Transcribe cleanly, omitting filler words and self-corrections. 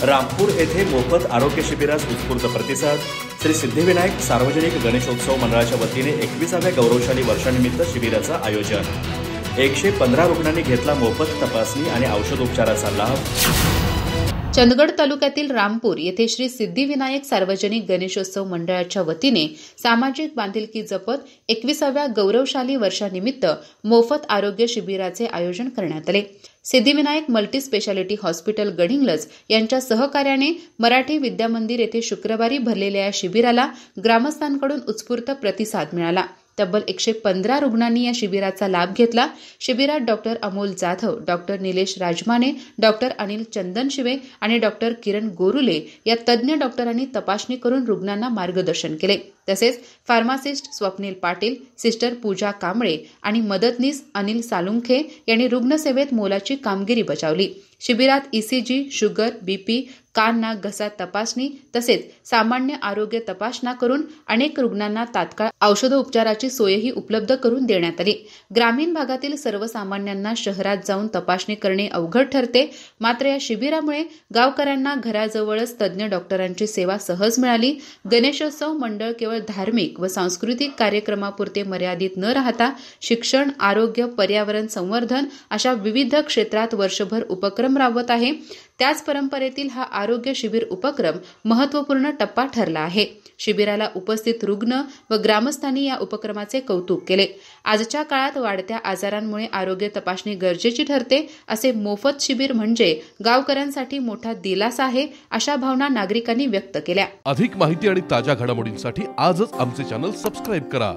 रामपूर येथे मोफत आरोग्य शिबिरास उत्स्फूर्त प्रतिसाद. श्री सिद्धिविनायक सार्वजनिक गणेशोत्सव मंडळाच्या वतीने 21व्या गौरवशाली वर्षानिमित्त शिबिराचं आयोजन. 115 रुग्णांनी घेतला मोफत तपासणी आणि औषधोपचाराचा लाभ. चंदगड तालुक्यातील रामपूर येथे श्री सिद्धिविनायक सार्वजनिक गणेशोत्सव मंडळाच्या वतीने सामाजिक बांधिलकी जपत 21व्या गौरवशाली वर्षानिमित्त मोफत आरोग्य शिबिराचे आयोजन करण्यात आले. Siddhivinayak multi speciality hospital Gadhinglaj यांच्या सहकार्याने मराठी विद्यामंदिर येथे शुक्रवारी भरलेल्या या शिबिराला ग्रामस्थांकडून उत्स्फूर्त प्रतिसाद मिळाला. तब्बल 115 रुग्णांनी या शिबिराचा लाभ घेतला. शिबिरात doctor Amol Jadhav, doctor Nilesh Rajmane, doctor Anil Chandanshive आणि डॉक्टर किरण गोरुले या तज्ज्ञ डॉक्टरांनी तपासणी करून रुग्णांना मार्गदर्शन केले. तसेच फार्मासिस्ट स्वप्नील पाटील, सिस्टर पूजा कांबळे आणि मदतनीस अनिल सालुंखे यांनी रुग्णसेवेत मोलाची कामगिरी बजावली. शिबिरात ईसीजी, शुगर, बीपी, कान नाक घसा तपासणी तसेच सामान्य आरोग्य तपासणा करून अनेक रुग्णांना तात्काळ औषधोपचाराची सोयही उपलब्ध करून देण्यात आली. ग्रामीण भागातील सर्वसामान्यांना शहरात जाऊन तपासणी करणे अवघड ठरते. मात्र या शिबिरामुळे गावकऱ्यांना घराजवळच तज्ज्ञ डॉक्टरांची सेवा सहज मिळाली. गणेशोत्सव मंडळ केवळ धार्मिक व सांस्कृतिक कार्यक्रमापुरते मर्यादित न राहता शिक्षण, आरोग्य, पर्यावरण संवर्धन अशा विविध क्षेत्रात वर्षभर उपक्रम राबवत आहे. त्याच परंपरेतील हा आरोग्य शिबिर उपक्रम महत्त्वपूर्ण टप्पा ठरला आहे. शिबिराला उपस्थित रुग्ण व ग्रामस्थांनी या उपक्रमाचे कौतुक केले. आजच्या काळात वाढत्या आजारांमुळे आरोग्य तपासणी गरजेची ठरते. असे मोफत शिबिर म्हणजे गावकऱ्यांसाठी मोठा दिलासा आहे, अशा भावना नागरिकांनी व्यक्त केल्या. अधिक माहिती आणि ताज्या घडामोडींसाठी आजच आमचे चॅनल सबस्क्राइब करा.